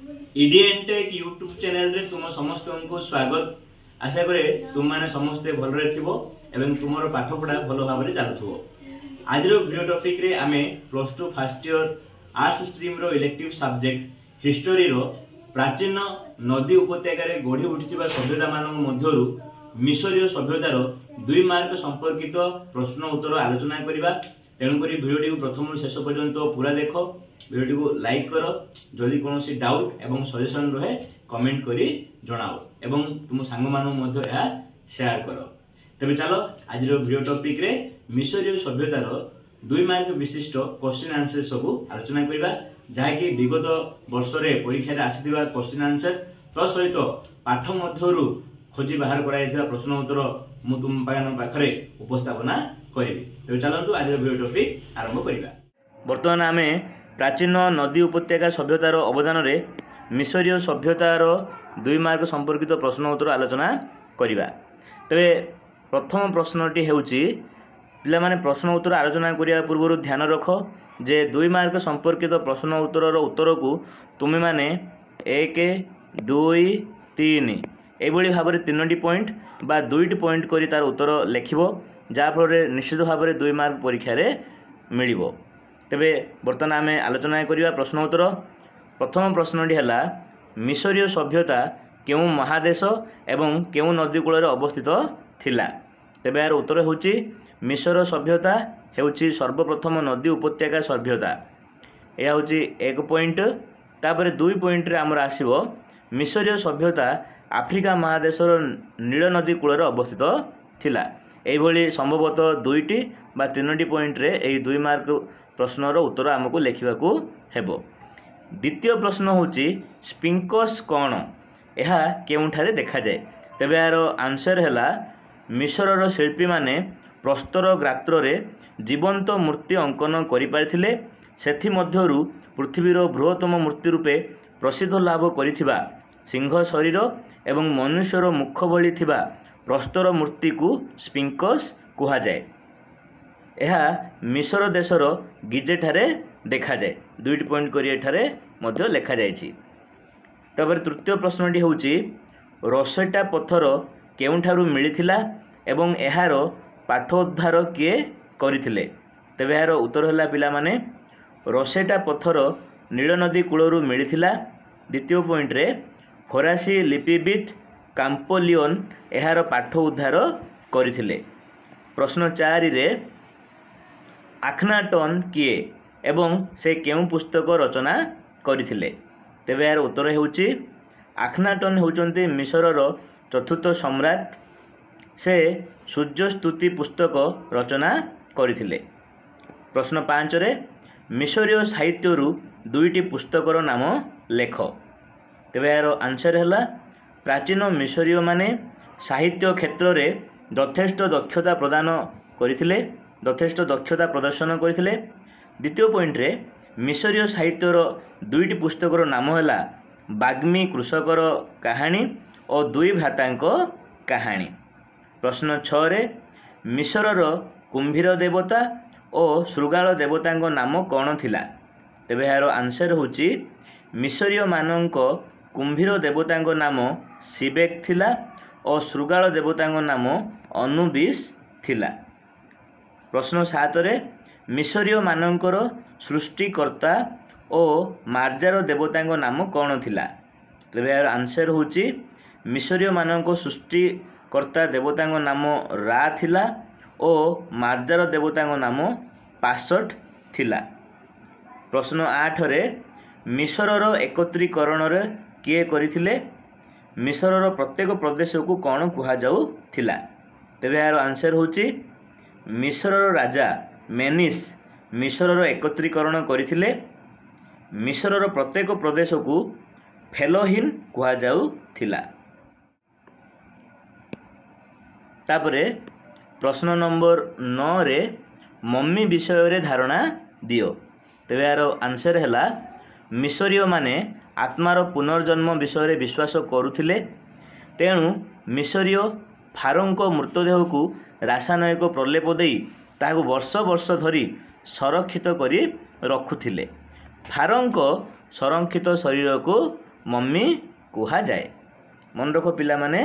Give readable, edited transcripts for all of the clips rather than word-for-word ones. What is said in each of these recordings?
इडिएनटेक YouTube channel रे तुम समस्त को स्वागत। आशा करे तुम माने समस्ते भलरे थिबो एवं तुमरो पाठ पढ़ा भल भाबरे चालुथबो। आज रो वीडियो टॉपिक रे आमे plus 2 first year arts stream रो इलेक्टिव सब्जेक्ट हिस्टोरी रो प्राचीन नदी उपत्यका रे गढ़ी उठिथिबा सभ्यता मानक मध्यरु मिशरीय सभ्यतार 2 मार्क संपर्कित प्रश्न उत्तर आलोचना करिबा। तेणुकरी भिडियो प्रथम शेष पर्यंत पूरा देख, भिडियो को लाइक कर, जदि कौन डाउट एवं सजेशन रहे कमेंट करी जनाओ एवं तुम सांग मानू शेयर कर। तेज चलो आज वीडियो टॉपिक रे मिशरीय सभ्यतार 2 मार्क विशिष्ट क्वेश्चन आंसर सब आलोचना करबा, जहाँकि विगत वर्ष रे परीक्षा रे आसीथिबा क्वेश्चन आंसर तो सहित पाठ मध्यरु खोजी बाहर कराइथिबा प्रश्न उत्तर मु तुम पाखरे उपस्थापना करिबी। तेज चलंतु आज वीडियो टॉपिक आरंभ करिबा। वर्तमान आमे प्राचीन नदी उपत्यका सभ्यतार अवदान रे मिशरीय सभ्यतार 2 मार्क संपर्कित प्रश्न उत्तर आलोचना करिबा। तबे प्रथम प्रश्नटी हेउची, पिला माने प्रश्न उत्तर आलोचना करिया पूर्व ध्यान रख जे 2 मार्क संपर्कित प्रश्न उत्तर उत्तर को तुमे माने 1 2 3 एभली भाव में 3टी पॉइंट बा 2टी पॉइंट करी तार उत्तर लिखिबो, जा फल निश्चित भाव में 2 मार्क परीक्षा रे मिलिबो। तेबे वर्तमान आमे आलोचना करिबा प्रश्न उत्तर। प्रथम प्रश्नटी हला, मिशरीय सभ्यता केउ महादेश एवं केउ नदी कूल अवस्थित थिला। तेबे यार उत्तर होची मिशर सभ्यता हेउची सर्वप्रथम नदी उपत्यका सभ्यता। यह होची 1 पॉइंट। तापर 2 पॉइंट रे हमर आसीबो मिशरीय सभ्यता आफ्रिका महादेशर नील नदी कूल अवस्थित थिला। एभली संभवतः 2टी बा 3टी पॉइंट रे एई 2 मार्क प्रश्नर उत्तर आमको लिखिबाकू हेबो। द्वितीय प्रश्न होची स्पिंकस कौन, यह केउठारे देखा जाए। तेबे यार आंसर हैला मिशरर शिल्पी माने प्रस्तर गात्र रे जीवंत मूर्ति अंकन करि पारिथिले। सेथि मध्यरु पृथ्वीर बृहत्तम मूर्ति रूपे प्रसिद्ध लाभ करिथिबा सिंह शरीर एवं मनुष्यर मुख भली थिबा प्रस्तर मूर्ति को स्पिंकस कुहा जाए। यह मिशर देशर गिजे ठारे देखा जाए। 2टी पॉइंट करी एठारे मध्य लिखा जायछि। तबर तृतीय प्रश्नटी होची रोसेटा पत्थर केउठारु मिलिथिला एवं एहार पाठोद्धार किए करिथिले। तेबे एहार उत्तर होला पिला माने रोसेटा पत्थर नील नदी कूलरू मिलिथिला। द्वितीय पॉइंट रे फरासी लिपिविद काम्पोलियन एहार पाठ उद्धार करिथिले। प्रश्न 4 रे आखनाटन किए एवं से केउ पुस्तक रचना करिथिले। तेबे यार उत्तर हेउची आखनाटन हेउचंती मिशरर चतुर्थ सम्राट। से सूर्य स्तुति पुस्तक रचना करिथिले। प्रश्न 5 रे मिशरीय साहित्यरू 2टी पुस्तकर नाम लेख। तेबे यार आंसर हैला प्राचीन मिशरीय माने साहित्य क्षेत्र रे यथेष्ट दक्षता प्रदान करिथिले, यथेष्ट दक्षता प्रदर्शन करिथिले। द्वितीय पॉइंट रे मिशरीय साहित्यर 2टी पुस्तकर नाम हैला बाग्मी कृषकर कहानी और 2 भ्रातांक कहानी। प्रश्न 6 रे मिशरर कुंभीर देवता और श्रृगाल देवतांक नाम कौन थिला। तेबे यार आंसर होची मिशरीय मानक कुंभीर देवतांक नाम सिबेक थिला और श्रृगाल देवतांक नाम अनुबिस थिला। प्रश्न 7 रे मिशरीय मानकर सृष्टिकर्ता और मार्जार देवतांक नाम कौन थिला। तेबे यार आंसर होची मिशरीय मानक सृष्टिकर्ता देवतांक नाम रा थिला और मार्जार देवतांक नाम पासट थिला। प्रश्न 8 रे मिशरर एकत्रीकरण रे किए करिथिले। मिशरर प्रत्येक प्रदेश को कौन कुहा जाऊ थिला। तेबे यार आंसर होची मिशरर राजा मेनिस मिशरर एकत्रीकरण करिथिले। मिशरर प्रत्येक प्रदेश को फेलोहिन कुहा जाऊ थिला। तापरे प्रश्न नंबर 9 रे मम्मी विषय रे धारणा दियो। तेबे यार आंसर हैला मिशरीय माने आत्मार पुनर्जन्म विषय रे विश्वास करुथिले। तेणु मिशरीय फारोंक मृतदेह को रासायनिक प्रलेप देई ताकू वर्ष वर्ष धरी संरक्षित करी रखुथिले। फारोंक संरक्षित शरीर को मम्मी कुहाଯାଏ। मन रख पिलामाने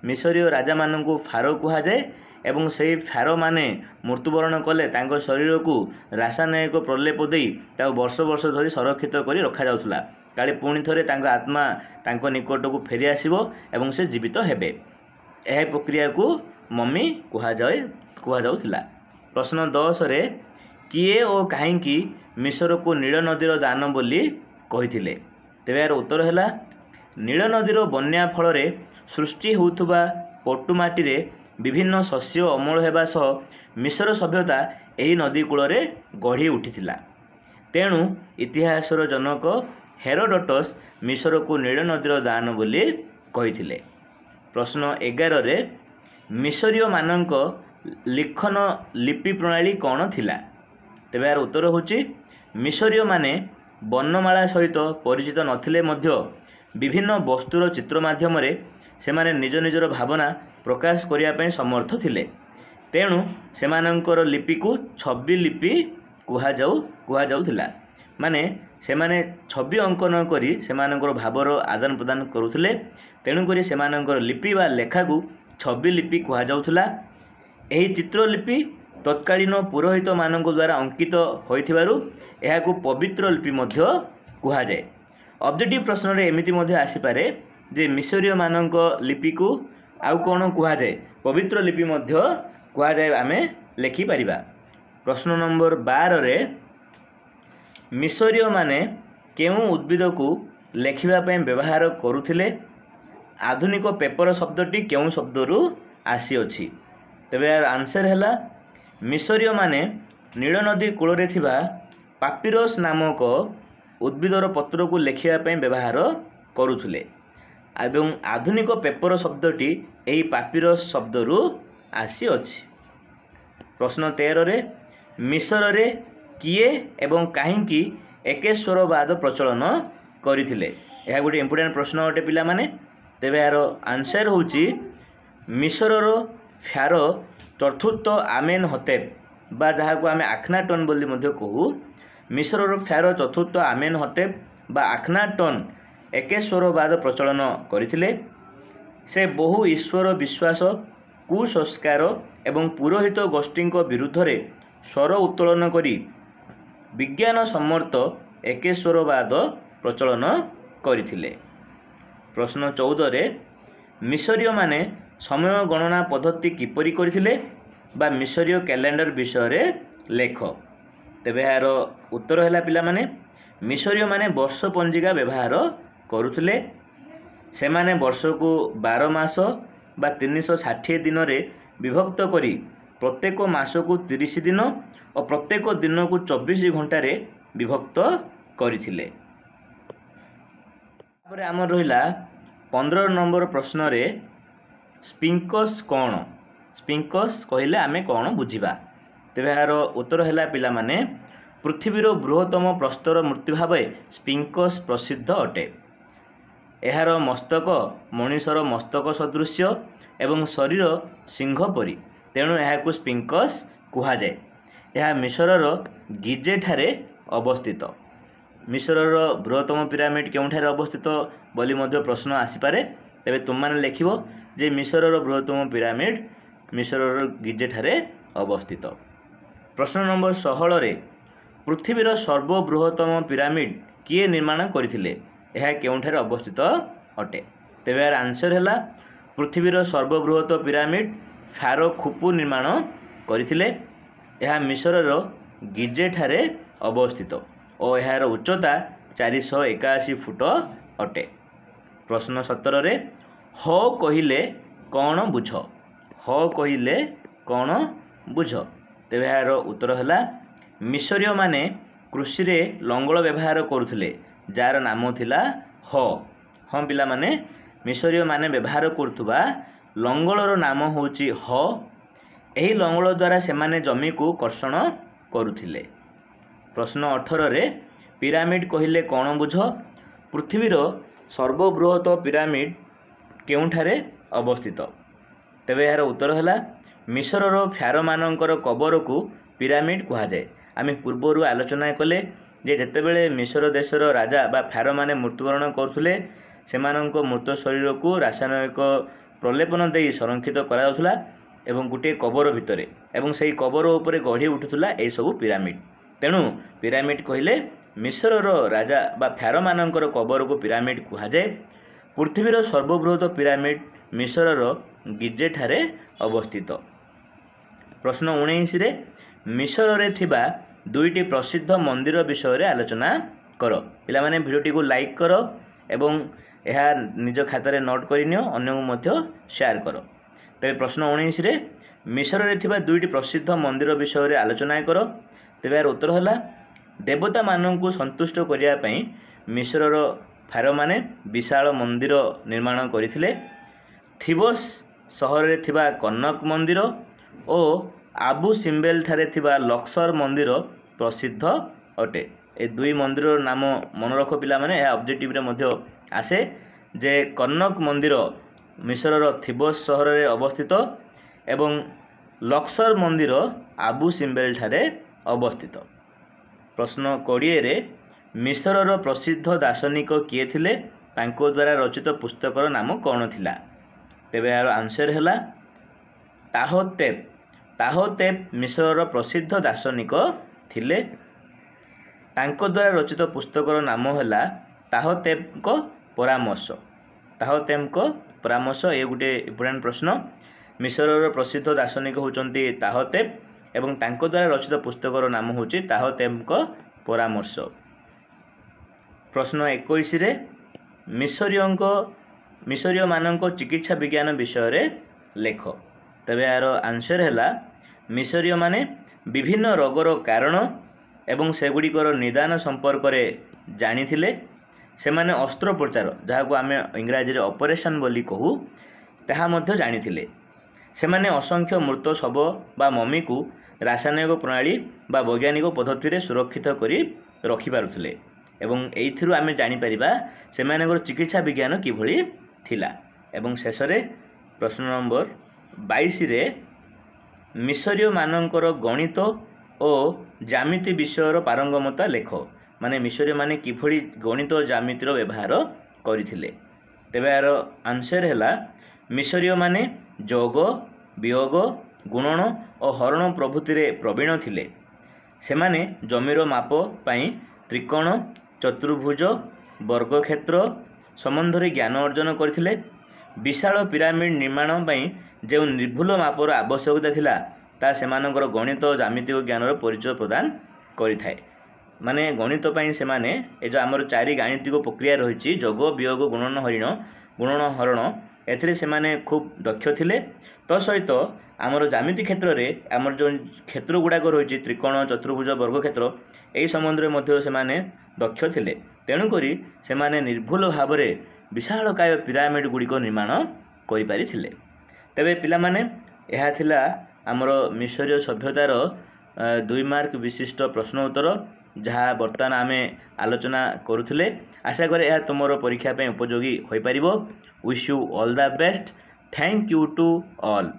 मिसरीय राजा मानू फारो कुहाଯାए एवं से फारो माने मृत्युवरण कले तांको शरीर को रासायनिक प्रलेप दे वर्ष वर्ष धरी संरक्षित कर रखा जाउथला काले पुणी थरे तांको आत्मा तांको निकट को फेरी आसीबो एवं से जीवित हेबे। यह प्रक्रिया को मम्मी कुहाजाउथिला। प्रश्न 10 रे किए और कहीं मिसर को नील नदीर दान बोली कहिथिले। तेबे यार उत्तर है नील नदीर बन्या फल सृष्टि होउथुबा पटुमाटी रे विभिन्न शस्य अमल हेबा सह मिसर सभ्यता एही नदी कूल रे गढ़ी उठिथिला। तेणु इतिहासर जनक हेरोडोटस मिसर को नील नदीर दान बोली कहिथिले। प्रश्न 11 रे मिसरीय मानक लिखन लिपि प्रणाली कौन थिला। तेबे यार उत्तर होची मिसरीय माने वर्णमाला सहित परिचित नथिले मध्य विभिन्न वस्तुर चित्र माध्यम से माने निज निजर भावना प्रकाश करने समर्थ थिले। तेणु सेमानंकर लिपि को छवि लिपि कुहाजाउथिला। माने सेमाने छवि अंकन करी सेमानंकर भावर आदान प्रदान करुथिले। तेणुकरी सेमानंकर लिपि वा लेखा को छवि लिपि कुहाजाउथिला। एही चित्रलिपि तत्कालीन पुरोहित मानक द्वारा अंकित होइथिबारु एहाकु पवित्र लिपि मध्य कुहाजाए। ऑब्जेक्टिव प्रश्न रे एमिति मध्य आसीपारे जे मिसरीय मानक लिपि को आउ कौन कुहाजाए पवित्र लिपि मध्य कुहाजाए आमे लेखि परिबा। प्रश्न नंबर 12 रे मिसरीय माने केउ उद्भिद को लेखिबा पय व्यवहार करुथिले। आधुनिक पेपर शब्दटी केउ शब्दरू आसी अछि। तेबे आंसर हैला मिसरीय माने नील नदी कूल रे थिबा पापिरस नामक उद्भिदर पत्र को लेखिबा पय व्यवहार करुथिले एवं आधुनिक पेपर शब्दटी एही पापिरस शब्दरू आसी अछि। प्रश्न 13 रे मिसर रे किए एवं काहींकी एकेश्वरवाद प्रचलन करिथिले। यह गोटे इंपोर्टेंट प्रश्न अटे पिला माने। तेबे यार आंसर होची मिसरर फ्यारो चतुर्थ आमेन हतेप बा जहाँ को आम आखनाटन बोली मध्य कहू। मिसरर फ्यारो चतुर्थ आमेन हतेप बा आखनाटन एकेश्वरवाद प्रचलन करिथिले। से बहु ईश्वर विश्वास कुसंस्कार एवं पुरोहित गोष्ठी विरुद्ध रे स्वर उत्तोलन करी विज्ञान सम्मत एकेश्वरवाद प्रचलन करिथिले। प्रश्न 14 रे मिसरीय माने समय गणना पद्धति किपरि करिथिले बा मिसरीय कैलेंडर विषय रे लेख। तेबे यार उत्तर हैला पिला माने मिसरीय माने वर्ष पंजिका व्यवहार करुथिले। से माने वर्ष को 12 मास बा 360 दिन रे विभक्त करी प्रत्येक मास को 30 दिन और प्रत्येक दिन को 24 घंटा रे विभक्त करिथिले। तापर आमर रहिला 15 नंबर प्रश्न रे स्पिंकस कौन। स्पिंकस कहले आमे कौन बुझिबा। तेबे यार उत्तर हैला पिला माने पृथ्वीर बृहत्तम प्रस्तर मूर्ति भाव स्पिंकस प्रसिद्ध अटे। एहार मस्तक मनुष्यर मस्तक सदृश एवं शरीर सिंह परी। तेणु यह स्पिंकस कुहाजाए। यह मिसरर गिजे ठारे अवस्थित। मिसरर बृहत्तम पिरामिड केउठारे अवस्थित बोली मध्य प्रश्न आसीपारे। तेबे तुम माने लेखिबो जे मिसरर बृहत्तम पिरामिड मिसरर गिजे ठारे अवस्थित। प्रश्न नंबर 16 रे पृथ्वीर सर्वबृहत्तम पिरामिड किए निर्माण करथिले। यह केउठारे अवस्थित अटे। तेबे यार आंसर हैला पृथ्वीर सर्वबृहत पिरामिड फारो खुपु निर्माण करथिले। यह मिसरर गिजे ठारे अवस्थित और यार उच्चता 481 फुट अटे। प्रश्न 17 रे ह कहिले कौन बुझ। ह कहिले कौन बुझ। तेबे यार उत्तर हैला मिसरीय माने कृषि रे लंगल व्यवहार करुथिले जार नाम थिला ह। हाँ पिला माने मिसरीय माने व्यवहार करुथुबा लंगलर नाम होची ह। एही लंगल द्वारा सेमाने जमी को कर्षण करुथिले। प्रश्न 18 रे पिरामिड कहिले कौन बुझ। पृथ्वीर सर्वबृहत पिरामिड केउठारे अवस्थित। तेबे यार उत्तर हैला मिसरर फ्यारो मानकर कबर को पिरामिड कुहाजाए। आमे पूर्वरु आलोचना कले ଯେ ଯେତେବେଳେ ମିଶର ଦେଶର ରାଜା ବା ଫାରୋ ମାନେ ମୃତ୍ୟୁବରଣ କରୁଥିଲେ ସେମାନଙ୍କ ମୃତ ଶରୀରକୁ ରାସାୟନିକ ପ୍ରଲେପନ ଦେଇ ସଂରକ୍ଷିତ କରାଯାଉଥିଲା ଏବଂ ଗୋଟିଏ କବର ଭିତରେ ଏବଂ ସେହି କବର ଉପରେ ଗଢ଼ି ଉଠୁଥିଲା ଏହିସବୁ ପିରାମିଡ଼। ତେଣୁ ପିରାମିଡ଼ କହିଲେ ମିଶରର ରାଜା ବା ଫାରୋ ମାନଙ୍କର କବରକୁ ପିରାମିଡ଼ କୁହାଯାଏ। ପୃଥିବୀର ସର୍ବବୃହତ ପିରାମିଡ଼ ମିଶରର ଗିଜେଠାରେ ଅବସ୍ଥିତ। ପ୍ରଶ୍ନ 19ରେ ମିଶରରେ ଥିବା ଦୁଇଟି ପ୍ରସିଦ୍ଧ ମନ୍ଦିର ବିଷୟରେ ଆଲୋଚନା କର। ପିଲାମାନେ ଭିଡ଼ିଓଟିକୁ ଲାଇକ୍ କର ଏବଂ ଏହା ନିଜ ଖାତାରେ ନୋଟ୍ କରିନିଅ, ଅନ୍ୟକୁ ମଧ୍ୟ ସେୟାର କର। ତେବେ ପ୍ରଶ୍ନ 19ରେ ମିଶରରେ ଥିବା ଦୁଇଟି ପ୍ରସିଦ୍ଧ ମନ୍ଦିର ବିଷୟରେ ଆଲୋଚନା କର। ତେବେ ଏହାର ଉତ୍ତର ହେଲା ଦେବତାମାନଙ୍କୁ ସନ୍ତୁଷ୍ଟ କରିବା ପାଇଁ ମିଶରର ଫାରୋମାନେ ବିଶାଳ ମନ୍ଦିର ନିର୍ମାଣ କରିଥିଲେ। ଥିବସ୍ ସହରରେ ଥିବା କନକ ମନ୍ଦିର ଓ ଆବୁ ସିମ୍ବେଲ ଠାରେ ଥିବା ଲକ୍ସର ମନ୍ଦିର ପ୍ରସିଦ୍ଧ ଅଟେ। ଏ ଦୁଇ ମନ୍ଦିରର ନାମ ମନେ ରଖ ପିଲାମାନେ, ଏହା ଅବଜେକ୍ଟିଭରେ ମଧ୍ୟ ଆସେ ଯେ କନକ ମନ୍ଦିର ମିଶରର ଥିବସ୍ ସହରରେ ଅବସ୍ଥିତ ଏବଂ ଲକ୍ସର ମନ୍ଦିର ଆବୁ ସିମ୍ବେଲ ଠାରେ ଅବସ୍ଥିତ। ପ୍ରଶ୍ନ 20ରେ ମିଶରର ପ୍ରସିଦ୍ଧ ଦାର୍ଶନିକ କିଏ ଥିଲେ? ତାଙ୍କ ଦ୍ୱାରା ରଚିତ ପୁସ୍ତକର ନାମ କ'ଣ ଥିଲା? ତେବେ ଏହାର ଆନ୍ସର ହେଲା ତାହୋତେପ୍। ତାହୋତେପ୍ ମିଶରର ପ୍ରସିଦ୍ଧ ଦାର୍ଶନିକ ଥିଲେ। ତାଙ୍କ ଦ୍ୱାରା ରଚିତ ପୁସ୍ତକର ନାମ ହେଲା ତାହୋତେପ୍ଙ୍କ ପରାମର୍ଶ। ତାହୋତେପ୍ଙ୍କ ପରାମର୍ଶ ଏ ଗୋଟିଏ ଇମ୍ପୋର୍ଟାଣ୍ଟ ପ୍ରଶ୍ନ। ମିଶରର ପ୍ରସିଦ୍ଧ ଦାର୍ଶନିକ ହେଉଛନ୍ତି ତାହୋତେପ୍ ଏବଂ ତାଙ୍କ ଦ୍ୱାରା ରଚିତ ପୁସ୍ତକର ନାମ ହେଉଛି ତାହୋତେପ୍ଙ୍କ ପରାମର୍ଶ। ପ୍ରଶ୍ନ 21ରେ ମିଶରୀୟମାନଙ୍କ ଚିକିତ୍ସା ବିଜ୍ଞାନ ବିଷୟରେ ଲେଖ। ତେବେ ଏହାର ଆନ୍ସର ହେଲା ମିଶରୀୟମାନେ ବିଭିନ୍ନ ରୋଗର କାରଣ ଏବଂ ସେଗୁଡ଼ିକର ନିଦାନ ସମ୍ପର୍କରେ ଜାଣିଥିଲେ। ସେମାନେ ଅସ୍ତ୍ରୋପଚାର, ଯାହାକୁ ଆମେ ଇଂରାଜୀରେ ଅପରେସନ୍ ବୋଲି କହୁ, ତାହା ମଧ୍ୟ ଜାଣିଥିଲେ। ସେମାନେ ଅସଂଖ୍ୟ ମୃତ ଶବ ବା ମମିକୁ ରାସାୟନିକ ପ୍ରଣାଳୀ ବା ବୈଜ୍ଞାନିକ ପଦ୍ଧତିରେ ସୁରକ୍ଷିତ କରି ରଖିପାରୁଥିଲେ ଏବଂ ଏଇଥିରୁ ଆମେ ଜାଣିପାରିବା ସେମାନଙ୍କର ଚିକିତ୍ସା ବିଜ୍ଞାନ କିଭଳି ଥିଲା। ଏବଂ ଶେଷରେ ପ୍ରଶ୍ନ ନମ୍ବର 22ରେ ମିଶରୀୟମାନଙ୍କର ଗଣିତ ଓ ଜ୍ୟାମିତି ବିଷୟର ପାରଙ୍ଗମତା ଲେଖ। ମାନେ ମିଶରୀୟମାନେ କିଭଳି ଗଣିତ ଓ ଜ୍ୟାମିତିର ବ୍ୟବହାର କରିଥିଲେ। ତେବେ ଏହାର ଆନ୍ସର ହେଲା ମିଶରୀୟମାନେ ଯୋଗ, ବିୟୋଗ, ଗୁଣନ ଓ ହରଣ ପ୍ରଭୃତିରେ ପ୍ରବୀଣ ଥିଲେ। ସେମାନେ ଜମିର ମାପ ପାଇଁ ତ୍ରିକୋଣ, ଚତୁର୍ଭୁଜ, ବର୍ଗକ୍ଷେତ୍ର ସମ୍ବନ୍ଧରେ ଜ୍ଞାନ ଅର୍ଜନ କରିଥିଲେ। ବିଶାଳ ପିରାମିଡ଼ ନିର୍ମାଣ ପାଇଁ ଯେଉଁ ନିର୍ଭୁଲ ମାପର ଆବଶ୍ୟକତା ଥିଲା ତାହା ସେମାନଙ୍କର ଗଣିତ ଓ ଜ୍ୟାମିତିକ ଜ୍ଞାନର ପରିଚୟ ପ୍ରଦାନ କରିଥାଏ। ମାନେ ଗଣିତ ପାଇଁ ସେମାନେ ଏ ଯେଉଁ ଆମର 4 ଗାଣିତିକ ପ୍ରକ୍ରିୟା ରହିଛି ଯୋଗ, ବିୟୋଗ, ଗୁଣନ, ହରଣ, ଏଥିରେ ସେମାନେ ଖୁବ୍ ଦକ୍ଷ ଥିଲେ। ତ ସହିତ ଆମର ଜ୍ୟାମିତି କ୍ଷେତ୍ରରେ ଆମର ଯେଉଁ କ୍ଷେତ୍ର ଗୁଡ଼ାକ ରହିଛି ତ୍ରିକୋଣ, ଚତୁର୍ଭୁଜ, ବର୍ଗକ୍ଷେତ୍ର, ଏହି ସମ୍ବନ୍ଧରେ ମଧ୍ୟ ସେମାନେ ଦକ୍ଷ ଥିଲେ। ତେଣୁକରି ସେମାନେ ନିର୍ଭୁଲ ଭାବରେ ବିଶାଳକାୟ ପିରାମିଡ଼ ଗୁଡ଼ିକ ନିର୍ମାଣ କରିପାରିଥିଲେ। ତେବେ ପିଲାମାନେ ଏହା ଥିଲା ଆମର ମିଶରୀୟ ସଭ୍ୟତାର 2 ମାର୍କ ବିଶିଷ୍ଟ ପ୍ରଶ୍ନ ଉତ୍ତର, ଯାହା ବର୍ତ୍ତମାନ ଆମେ ଆଲୋଚନା କରୁଥିଲେ। ଆଶା କରେ ଏହା ତୁମର ପରୀକ୍ଷା ପାଇଁ ଉପଯୋଗୀ ହୋଇପାରିବ। Wish you all the best. Thank you to all.